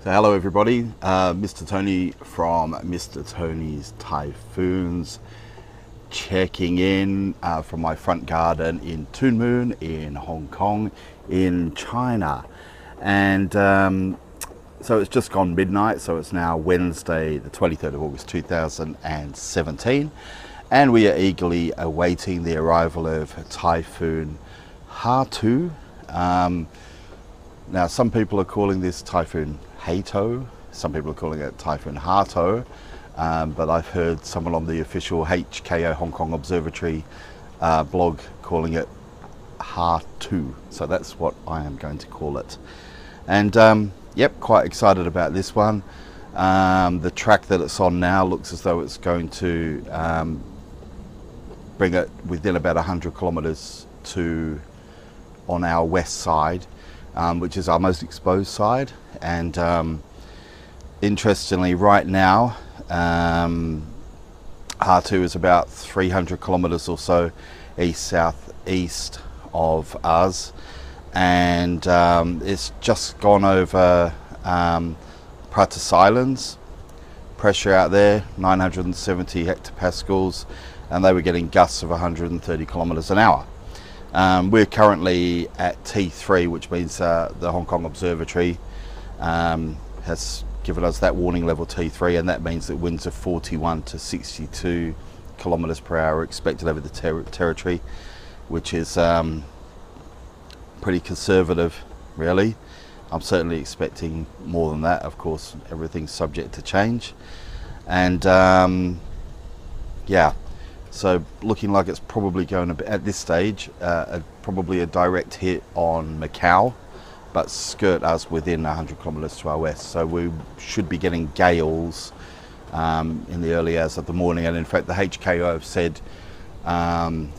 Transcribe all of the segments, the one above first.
So hello everybody, Mr. Tony from Mr. Tony's Typhoons, checking in from my front garden in Tuen in Hong Kong in China. And so it's just gone midnight, so it's now Wednesday the 23rd of August 2017, and we are eagerly awaiting the arrival of Typhoon Hato. Now some people are calling this Typhoon Hato, some people are calling it Typhoon Hato, but I've heard someone on the official HKO Hong Kong Observatory blog calling it Hato, so that's what I am going to call it. And yep, quite excited about this one. The track that it's on now looks as though it's going to bring it within about 100 kilometers to on our west side, which is our most exposed side. And interestingly, right now Hato is about 300 kilometers or so east southeast of us, and it's just gone over Pratas Islands. Pressure out there 970 hectopascals, and they were getting gusts of 130 kilometers an hour. We're currently at T3, which means the Hong Kong Observatory has given us that warning level T3, and that means that winds of 41 to 62 kilometers per hour are expected over the territory, which is pretty conservative, really. I'm certainly expecting more than that. Of course, everything's subject to change. And yeah, so looking like it's probably going to be, at this stage, probably a direct hit on Macau, but skirt us within 100 kilometers to our west. So we should be getting gales in the early hours of the morning. And in fact, the HKO have said,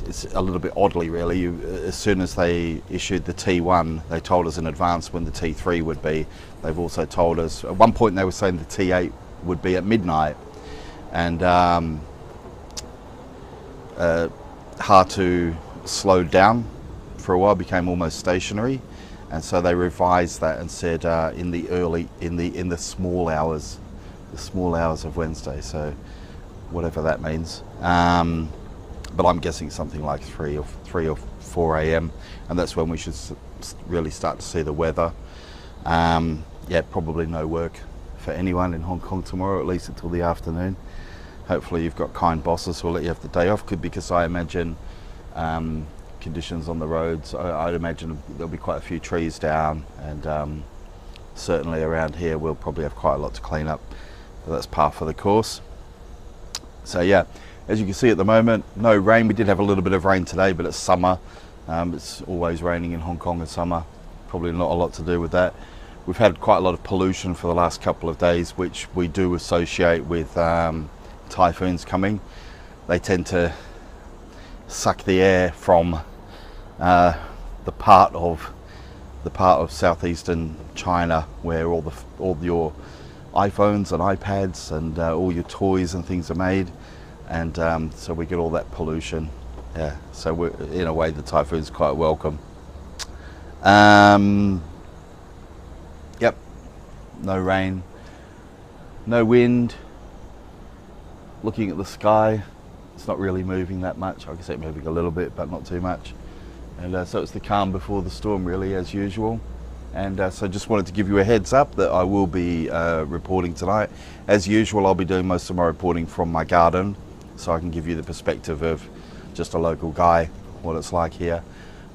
it's a little bit oddly really, as soon as they issued the T1, they told us in advance when the T3 would be. They've also told us, at one point they were saying the T8 would be at midnight. And Hato slowed down for a while, became almost stationary, and so they revised that and said in the small hours of Wednesday, so whatever that means. But I'm guessing something like 3 or 4 a.m., and that's when we should really start to see the weather. Yeah, probably no work for anyone in Hong Kong tomorrow, at least until the afternoon. Hopefully you've got kind bosses who will let you have the day off, because I imagine conditions on the roads, I'd imagine there'll be quite a few trees down, and certainly around here we'll probably have quite a lot to clean up, but that's par for the course. So yeah, as you can see at the moment, no rain. We did have a little bit of rain today, but it's summer. It's always raining in Hong Kong in summer. Probably not a lot to do with that. We've had quite a lot of pollution for the last couple of days, which we do associate with typhoons coming. They tend to suck the air from the part of southeastern China where all your iPhones and iPads and all your toys and things are made, and so we get all that pollution. Yeah, so we're, in a way, the typhoon's quite welcome. Yep, no rain, no wind. Looking at the sky, it's not really moving that much. I can see it moving a little bit, but not too much. And so it's the calm before the storm, really, as usual. And so just wanted to give you a heads up that I will be reporting tonight. As usual, I'll be doing most of my reporting from my garden, so I can give you the perspective of just a local guy, what it's like here.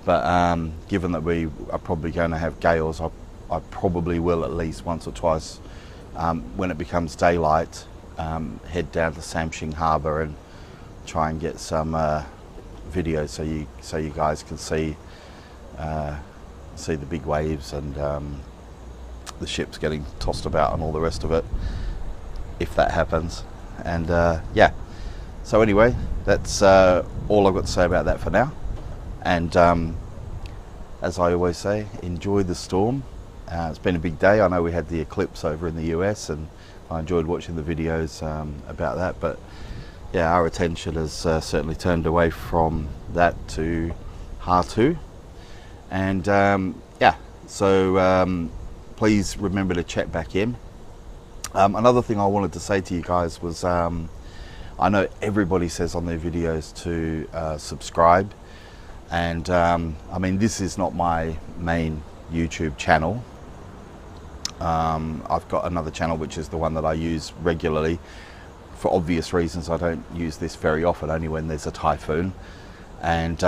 But given that we are probably going to have gales, I probably will at least once or twice, when it becomes daylight, head down to Samshing Harbour and try and get some video so you guys can see the big waves and the ships getting tossed about and all the rest of it, if that happens. And yeah, so anyway, that's all I've got to say about that for now. And as I always say, enjoy the storm. It's been a big day. I know we had the eclipse over in the US, and I enjoyed watching the videos about that, but yeah, our attention has certainly turned away from that to Hato. And yeah, so please remember to check back in. Another thing I wanted to say to you guys was, I know everybody says on their videos to subscribe, and I mean, this is not my main YouTube channel. I've got another channel which is the one that I use regularly. For obvious reasons, I don't use this very often, only when there's a typhoon. And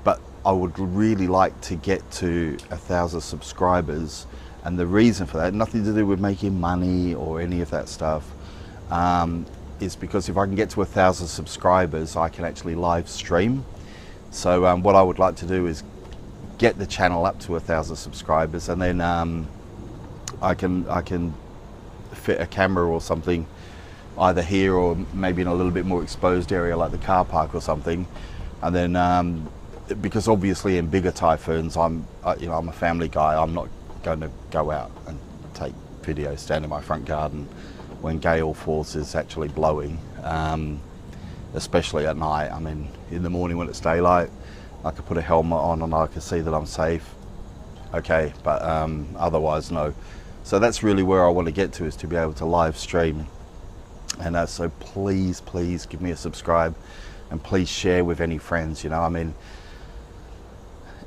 but I would really like to get to 1,000 subscribers, and the reason for that, nothing to do with making money or any of that stuff, is because if I can get to 1,000 subscribers, I can actually live stream. So what I would like to do is get the channel up to 1,000 subscribers, and then I can fit a camera or something either here or maybe in a little bit more exposed area like the car park or something. And then because obviously in bigger typhoons, I'm a family guy. I'm not going to go out and take videos, stand in my front garden when gale force is actually blowing, especially at night. I mean, in the morning when it's daylight, I could put a helmet on and I could see that I'm safe, okay, but otherwise no. So that's really where I want to get to, is to be able to live stream. And so please give me a subscribe, and please share with any friends. You know, I mean,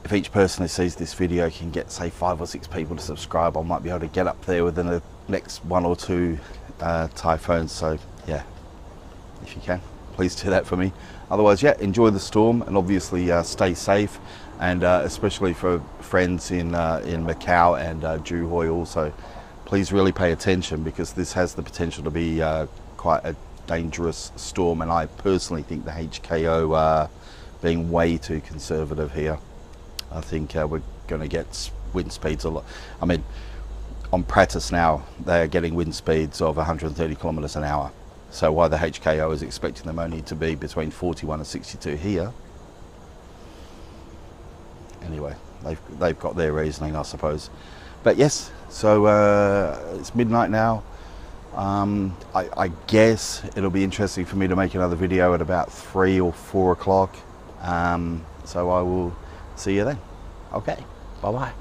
if each person who sees this video can get, say, 5 or 6 people to subscribe, I might be able to get up there within the next 1 or 2 typhoons. So yeah, if you can, please do that for me. Otherwise, yeah, enjoy the storm, and obviously stay safe, and especially for friends in Macau and Juhoi also, please really pay attention, because this has the potential to be quite a dangerous storm, and I personally think the HKO are being way too conservative here. I think we're going to get wind speeds a lot. I mean, on practice now, they're getting wind speeds of 130 kilometers an hour. So why the HKO is expecting them only to be between 41 and 62 here. Anyway, they've got their reasoning, I suppose. But yes, so it's midnight now. I guess it'll be interesting for me to make another video at about 3 or 4 o'clock. So I will see you then. Okay, bye bye.